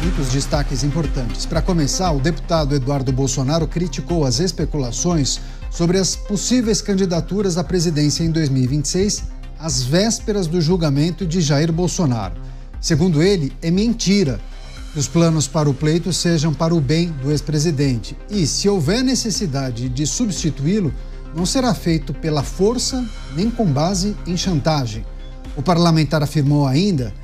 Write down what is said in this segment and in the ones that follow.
muitos destaques importantes. Para começar, o deputado Eduardo Bolsonaro criticou as especulações sobre as possíveis candidaturas à presidência em 2026, às vésperas do julgamento de Jair Bolsonaro. Segundo ele, é mentira que os planos para o pleito sejam para o bem do ex-presidente. E, se houver necessidade de substituí-lo, não será feito pela força nem com base em chantagem. O parlamentar afirmou ainda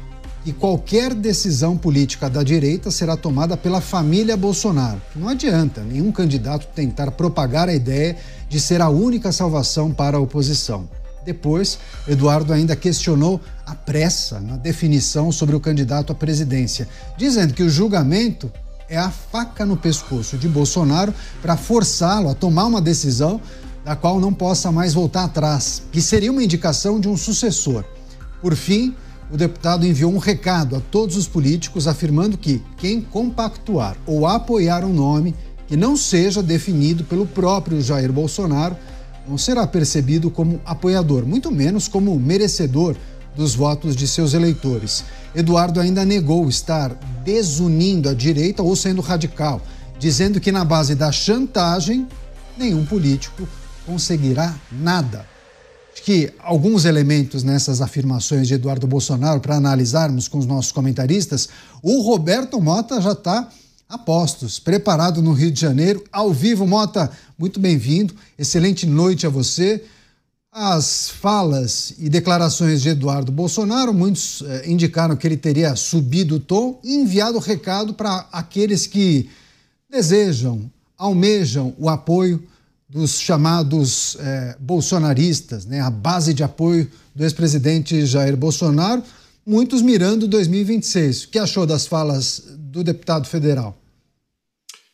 que qualquer decisão política da direita será tomada pela família Bolsonaro. Não adianta nenhum candidato tentar propagar a ideia de ser a única salvação para a oposição. Depois, Eduardo ainda questionou a pressa na definição sobre o candidato à presidência, dizendo que o julgamento é a faca no pescoço de Bolsonaro para forçá-lo a tomar uma decisão da qual não possa mais voltar atrás, que seria uma indicação de um sucessor. Por fim, o deputado enviou um recado a todos os políticos afirmando que quem compactuar ou apoiar um nome que não seja definido pelo próprio Jair Bolsonaro não será percebido como apoiador, muito menos como merecedor dos votos de seus eleitores. Eduardo ainda negou estar desunindo a direita ou sendo radical, dizendo que na base da chantagem nenhum político conseguirá nada. Acho que alguns elementos nessas afirmações de Eduardo Bolsonaro, para analisarmos com os nossos comentaristas, o Roberto Mota já está a postos, preparado no Rio de Janeiro, ao vivo. Mota, muito bem-vindo, excelente noite a você. As falas e declarações de Eduardo Bolsonaro, muitos indicaram que ele teria subido o tom e enviado recado para aqueles que desejam, almejam o apoio dos chamados bolsonaristas, né? A base de apoio do ex-presidente Jair Bolsonaro, muitos mirando 2026. O que achou das falas do deputado federal?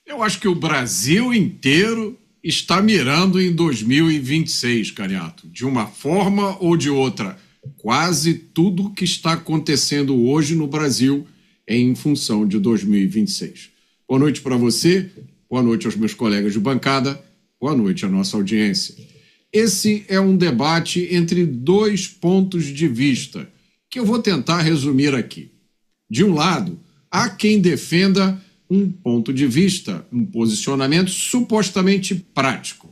Eu acho que o Brasil inteiro está mirando em 2026, Cariato, de uma forma ou de outra. Quase tudo que está acontecendo hoje no Brasil é em função de 2026. Boa noite para você, boa noite aos meus colegas de bancada, boa noite à nossa audiência. Esse é um debate entre dois pontos de vista, que eu vou tentar resumir aqui. De um lado, há quem defenda um ponto de vista, um posicionamento supostamente prático.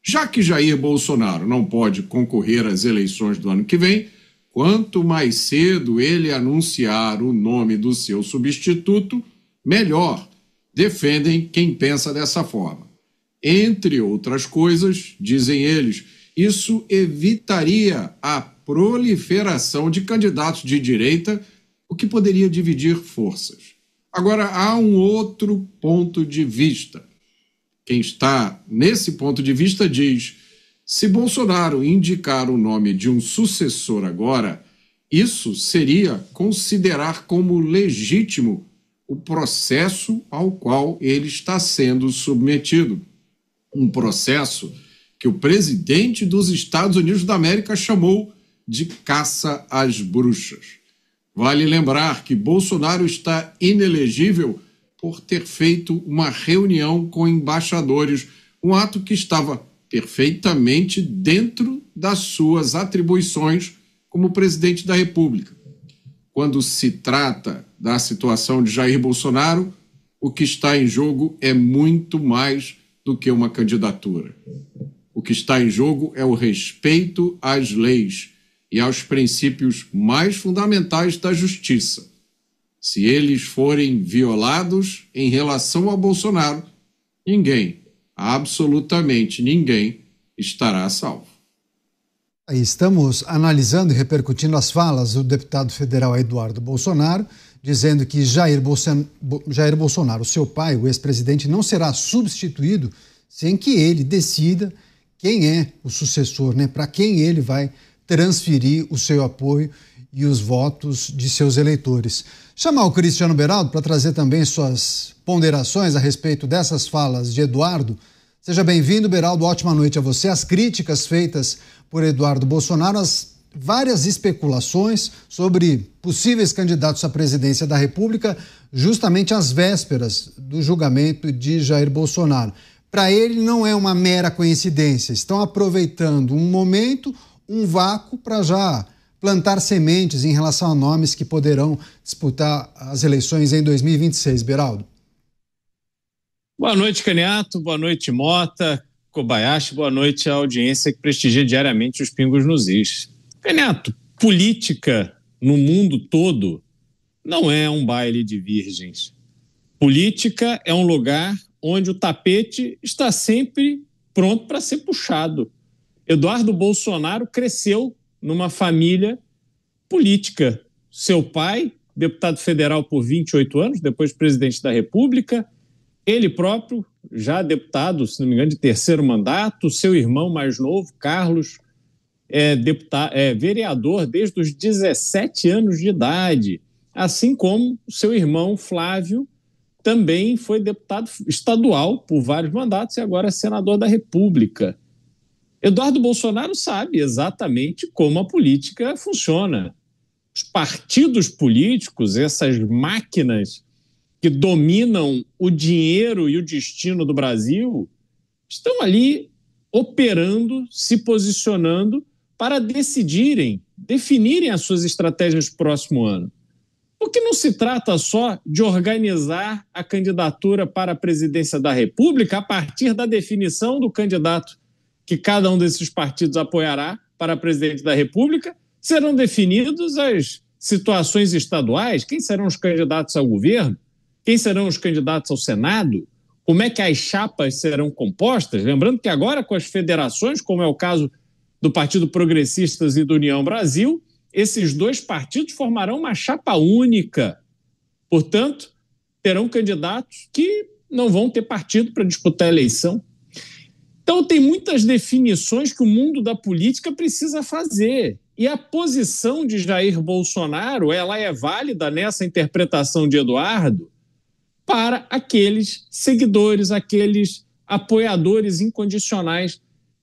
Já que Jair Bolsonaro não pode concorrer às eleições do ano que vem, quanto mais cedo ele anunciar o nome do seu substituto, melhor. Defendem quem pensa dessa forma. Entre outras coisas, dizem eles, isso evitaria a proliferação de candidatos de direita, o que poderia dividir forças. Agora, há um outro ponto de vista. Quem está nesse ponto de vista diz: se Bolsonaro indicar o nome de um sucessor agora, isso seria considerar como legítimo o processo ao qual ele está sendo submetido. Um processo que o presidente dos Estados Unidos da América chamou de caça às bruxas. Vale lembrar que Bolsonaro está inelegível por ter feito uma reunião com embaixadores, um ato que estava perfeitamente dentro das suas atribuições como presidente da República. Quando se trata da situação de Jair Bolsonaro, o que está em jogo é muito mais do que uma candidatura. O que está em jogo é o respeito às leis e aos princípios mais fundamentais da justiça. Se eles forem violados em relação a Bolsonaro, ninguém, absolutamente ninguém, estará a salvo. Aí estamos analisando e repercutindo as falas do deputado federal Eduardo Bolsonaro, dizendo que Jair Bolsonaro, seu pai, o ex-presidente, não será substituído sem que ele decida quem é o sucessor, né? Para quem ele vai transferir o seu apoio e os votos de seus eleitores. Chamar o Cristiano Beraldo para trazer também suas ponderações a respeito dessas falas de Eduardo. Seja bem-vindo, Beraldo. Ótima noite a você. As críticas feitas por Eduardo Bolsonaro, as várias especulações sobre possíveis candidatos à presidência da República, justamente às vésperas do julgamento de Jair Bolsonaro. Para ele não é uma mera coincidência. Estão aproveitando um momento, um vácuo, para já plantar sementes em relação a nomes que poderão disputar as eleições em 2026, Beraldo? Boa noite, Caniato. Boa noite, Mota, Kobayashi. Boa noite à audiência que prestigia diariamente os Pingos nos Is. Caniato, política no mundo todo não é um baile de virgens. Política é um lugar onde o tapete está sempre pronto para ser puxado. Eduardo Bolsonaro cresceu numa família política. Seu pai, deputado federal por 28 anos, depois presidente da República, ele próprio, já deputado, se não me engano, de terceiro mandato, seu irmão mais novo, Carlos, vereador desde os 17 anos de idade, assim como seu irmão Flávio, também foi deputado estadual por vários mandatos e agora é senador da República. Eduardo Bolsonaro sabe exatamente como a política funciona. Os partidos políticos, essas máquinas que dominam o dinheiro e o destino do Brasil, estão ali operando, se posicionando para definirem as suas estratégias do próximo ano. Porque não se trata só de organizar a candidatura para a presidência da República a partir da definição do candidato que cada um desses partidos apoiará para presidente da República. Serão definidas as situações estaduais, quem serão os candidatos ao governo, quem serão os candidatos ao Senado, como é que as chapas serão compostas. Lembrando que agora com as federações, como é o caso do Partido Progressistas e do União Brasil, esses dois partidos formarão uma chapa única. Portanto, terão candidatos que não vão ter partido para disputar a eleição. Então, tem muitas definições que o mundo da política precisa fazer. E a posição de Jair Bolsonaro, ela é válida nessa interpretação de Eduardo para aqueles seguidores, aqueles apoiadores incondicionais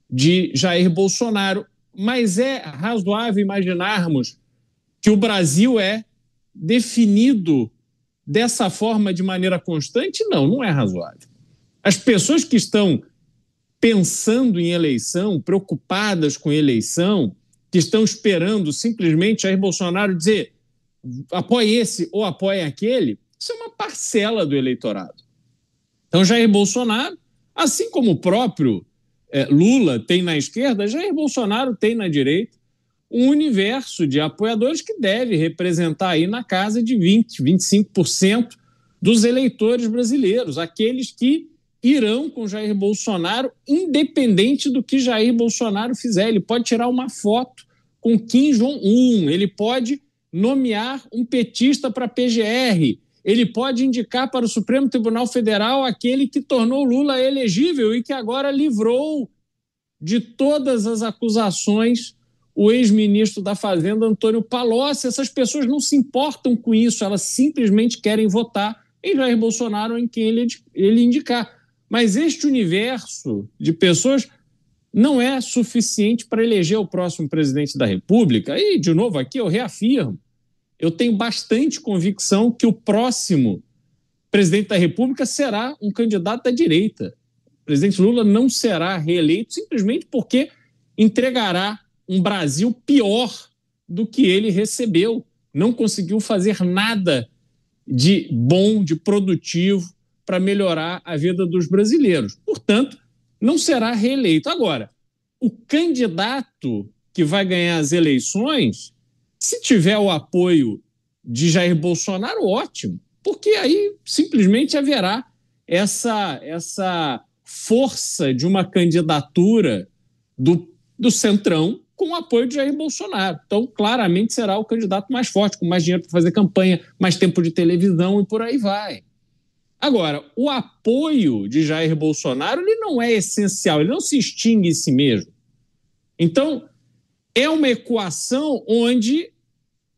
de Jair Bolsonaro. Mas é razoável imaginarmos que o Brasil é definido dessa forma de maneira constante? Não, não é razoável. As pessoas que estão pensando em eleição, preocupadas com eleição, que estão esperando simplesmente Jair Bolsonaro dizer apoie esse ou apoie aquele, isso é uma parcela do eleitorado. Então, Jair Bolsonaro, assim como o próprio Lula tem na esquerda, Jair Bolsonaro tem na direita um universo de apoiadores que deve representar aí na casa de 20%, 25% dos eleitores brasileiros, aqueles que irão com Jair Bolsonaro, independente do que Jair Bolsonaro fizer. Ele pode tirar uma foto com Kim Jong-un, ele pode nomear um petista para a PGR, ele pode indicar para o Supremo Tribunal Federal aquele que tornou Lula elegível e que agora livrou de todas as acusações o ex-ministro da Fazenda, Antônio Palocci. Essas pessoas não se importam com isso, elas simplesmente querem votar em Jair Bolsonaro, em quem ele indicar. Mas este universo de pessoas não é suficiente para eleger o próximo presidente da República. E, de novo, aqui eu reafirmo, eu tenho bastante convicção que o próximo presidente da República será um candidato da direita. O presidente Lula não será reeleito simplesmente porque entregará um Brasil pior do que ele recebeu. Não conseguiu fazer nada de bom, de produtivo para melhorar a vida dos brasileiros. Portanto, não será reeleito. Agora, o candidato que vai ganhar as eleições, se tiver o apoio de Jair Bolsonaro, ótimo, porque aí simplesmente haverá essa força de uma candidatura do Centrão com o apoio de Jair Bolsonaro. Então, claramente será o candidato mais forte, com mais dinheiro para fazer campanha, mais tempo de televisão e por aí vai. Agora, o apoio de Jair Bolsonaro ele não é essencial, ele não se extingue em si mesmo. Então, é uma equação onde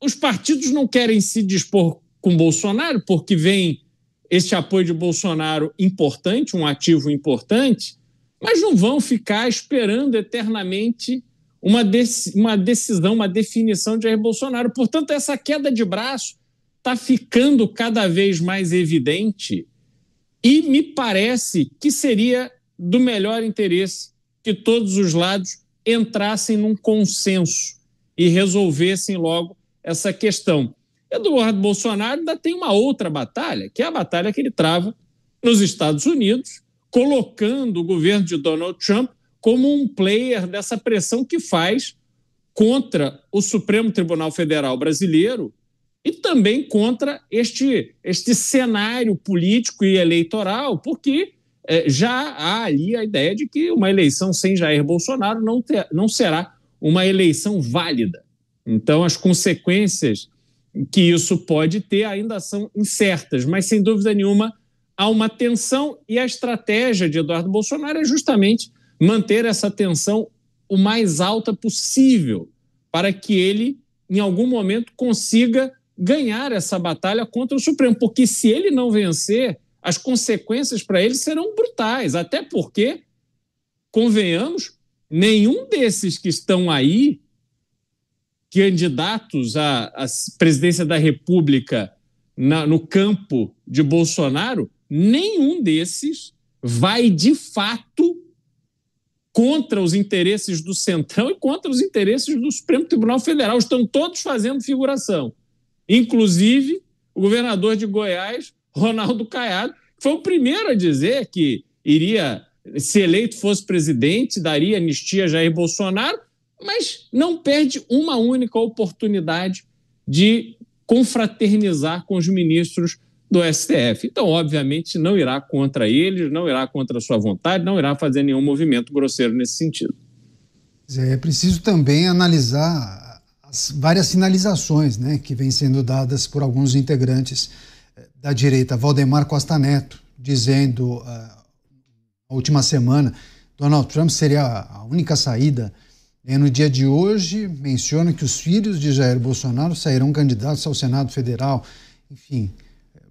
os partidos não querem se dispor com Bolsonaro, porque vem este apoio de Bolsonaro importante, um ativo importante, mas não vão ficar esperando eternamente uma decisão, uma definição de Jair Bolsonaro. Portanto, essa queda de braço está ficando cada vez mais evidente e me parece que seria do melhor interesse que todos os lados entrassem num consenso e resolvessem logo essa questão. Eduardo Bolsonaro ainda tem uma outra batalha, que é a batalha que ele trava nos Estados Unidos, colocando o governo de Donald Trump como um player dessa pressão que faz contra o Supremo Tribunal Federal brasileiro e também contra este cenário político e eleitoral, porque já há ali a ideia de que uma eleição sem Jair Bolsonaro não será uma eleição válida. Então, as consequências que isso pode ter ainda são incertas, mas, sem dúvida nenhuma, há uma tensão e a estratégia de Eduardo Bolsonaro é justamente manter essa tensão o mais alta possível para que ele, em algum momento, consiga ganhar essa batalha contra o Supremo, porque se ele não vencer, as consequências para ele serão brutais, até porque, convenhamos, nenhum desses que estão aí, candidatos à presidência da República no campo de Bolsonaro, nenhum desses vai, de fato, contra os interesses do Centrão e contra os interesses do Supremo Tribunal Federal. Estão todos fazendo figuração. Inclusive, o governador de Goiás, Ronaldo Caiado, foi o primeiro a dizer que iria, se eleito fosse presidente, daria anistia a Jair Bolsonaro, mas não perde uma única oportunidade de confraternizar com os ministros do STF. Então, obviamente, não irá contra eles, não irá contra a sua vontade, não irá fazer nenhum movimento grosseiro nesse sentido. É preciso também analisar as várias sinalizações, né, que vêm sendo dadas por alguns integrantes da direita. Valdemar Costa Neto dizendo na última semana Donald Trump seria a única saída. No dia de hoje, menciona que os filhos de Jair Bolsonaro sairão candidatos ao Senado Federal. Enfim,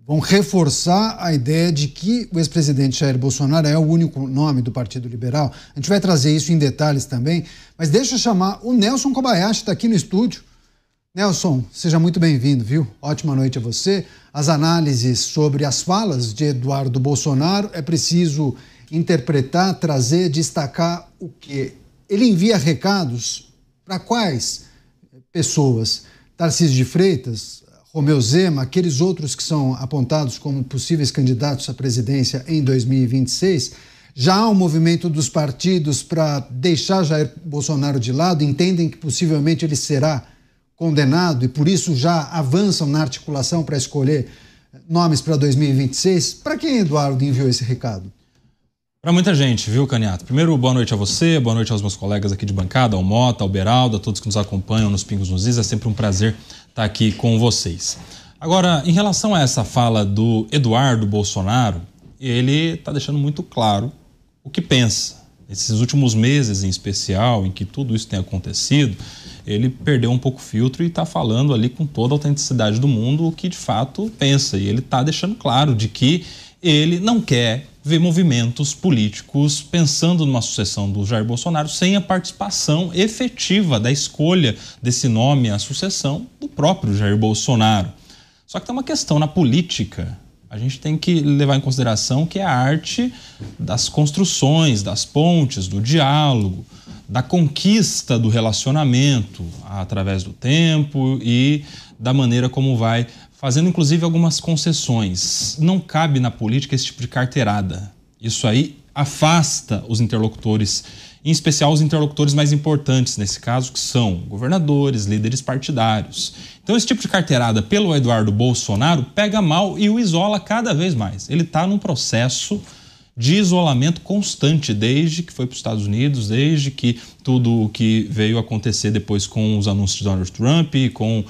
vão reforçar a ideia de que o ex-presidente Jair Bolsonaro é o único nome do Partido Liberal. A gente vai trazer isso em detalhes também, mas deixa eu chamar o Nelson Kobayashi, está aqui no estúdio. Nelson, seja muito bem-vindo, viu? Ótima noite a você. As análises sobre as falas de Eduardo Bolsonaro, é preciso interpretar, trazer, destacar o quê? Ele envia recados para quais pessoas? Tarcísio de Freitas, Romeu Zema, aqueles outros que são apontados como possíveis candidatos à presidência em 2026? Já há um movimento dos partidos para deixar Jair Bolsonaro de lado, entendem que possivelmente ele será condenado e por isso já avançam na articulação para escolher nomes para 2026? Para quem Eduardo enviou esse recado? Para muita gente, viu, Caniato? Primeiro, boa noite a você, boa noite aos meus colegas aqui de bancada, ao Mota, ao Beraldo, a todos que nos acompanham nos Pingos nos Is. É sempre um prazer estar aqui com vocês. Agora, em relação a essa fala do Eduardo Bolsonaro, ele está deixando muito claro o que pensa. Esses últimos meses, em especial, em que tudo isso tem acontecido, ele perdeu um pouco o filtro e está falando ali com toda a autenticidade do mundo o que de fato pensa. E ele está deixando claro de que ele não quer ver movimentos políticos pensando numa sucessão do Jair Bolsonaro sem a participação efetiva da escolha desse nome à sucessão do próprio Jair Bolsonaro. Só que tem uma questão na política. A gente tem que levar em consideração que é a arte das construções, das pontes, do diálogo, da conquista do relacionamento através do tempo e da maneira como vai fazendo inclusive algumas concessões. Não cabe na política esse tipo de carteirada. Isso aí afasta os interlocutores, em especial os interlocutores mais importantes nesse caso, que são governadores, líderes partidários. Então esse tipo de carteirada pelo Eduardo Bolsonaro pega mal e o isola cada vez mais. Ele está num processo de isolamento constante desde que foi para os Estados Unidos, desde que tudo o que veio acontecer depois com os anúncios de Donald Trump, com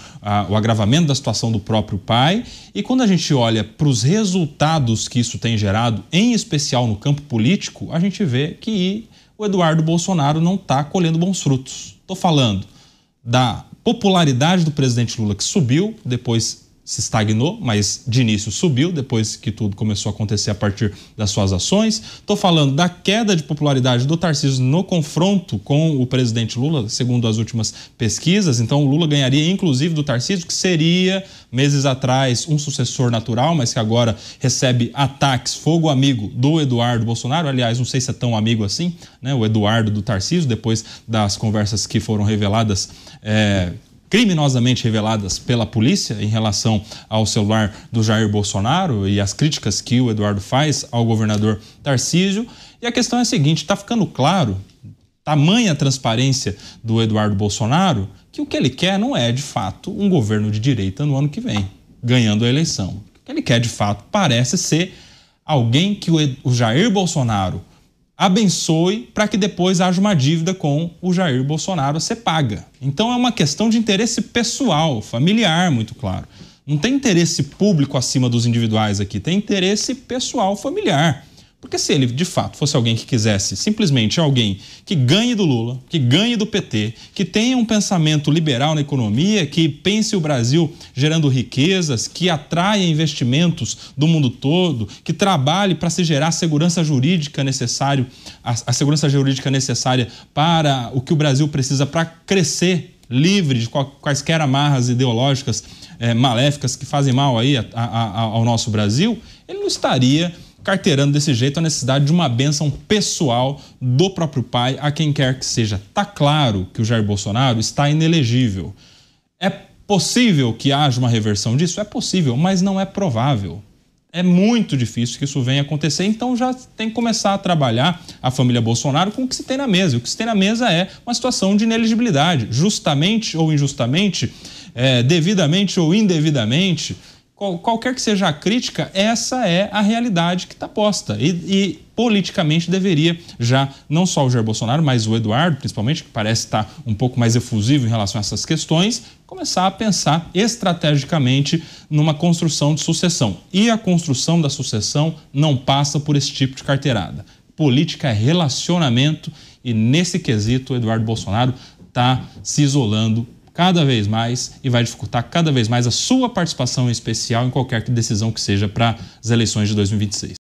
o agravamento da situação do próprio pai. E quando a gente olha para os resultados que isso tem gerado, em especial no campo político, a gente vê que o Eduardo Bolsonaro não está colhendo bons frutos. Estou falando da popularidade do presidente Lula, que subiu, depois se estagnou, mas de início subiu, depois que tudo começou a acontecer a partir das suas ações. Estou falando da queda de popularidade do Tarcísio no confronto com o presidente Lula, segundo as últimas pesquisas. Então o Lula ganharia inclusive do Tarcísio, que seria, meses atrás, um sucessor natural, mas que agora recebe ataques, fogo amigo do Eduardo Bolsonaro. Aliás, não sei se é tão amigo assim, né? O Eduardo do Tarcísio, depois das conversas que foram reveladas, criminosamente reveladas pela polícia em relação ao celular do Jair Bolsonaro e as críticas que o Eduardo faz ao governador Tarcísio. E a questão é a seguinte, está ficando claro, tamanha transparência do Eduardo Bolsonaro, que o que ele quer não é, de fato, um governo de direita no ano que vem, ganhando a eleição. O que ele quer, de fato, parece ser alguém que o Jair Bolsonaro abençoe para que depois haja uma dívida com o Jair Bolsonaro a ser paga. Então é uma questão de interesse pessoal, familiar, muito claro. Não tem interesse público acima dos individuais aqui, tem interesse pessoal, familiar. Porque se ele, de fato, fosse alguém que quisesse simplesmente alguém que ganhe do Lula, que ganhe do PT, que tenha um pensamento liberal na economia, que pense o Brasil gerando riquezas, que atraia investimentos do mundo todo, que trabalhe para se gerar a segurança jurídica necessária para o que o Brasil precisa para crescer livre de quaisquer amarras ideológicas maléficas que fazem mal aí ao nosso Brasil, ele não estaria carteirando desse jeito a necessidade de uma bênção pessoal do próprio pai, a quem quer que seja. Está claro que o Jair Bolsonaro está inelegível. É possível que haja uma reversão disso? É possível, mas não é provável. É muito difícil que isso venha acontecer, então já tem que começar a trabalhar a família Bolsonaro com o que se tem na mesa. O que se tem na mesa é uma situação de inelegibilidade, justamente ou injustamente, devidamente ou indevidamente. Qualquer que seja a crítica, essa é a realidade que está posta. E politicamente deveria já, não só o Jair Bolsonaro, mas o Eduardo, principalmente, que parece estar um pouco mais efusivo em relação a essas questões, começar a pensar estrategicamente numa construção de sucessão. E a construção da sucessão não passa por esse tipo de carteirada. Política é relacionamento e, nesse quesito, o Eduardo Bolsonaro está se isolando cada vez mais e vai dificultar cada vez mais a sua participação em especial em qualquer decisão que seja para as eleições de 2026.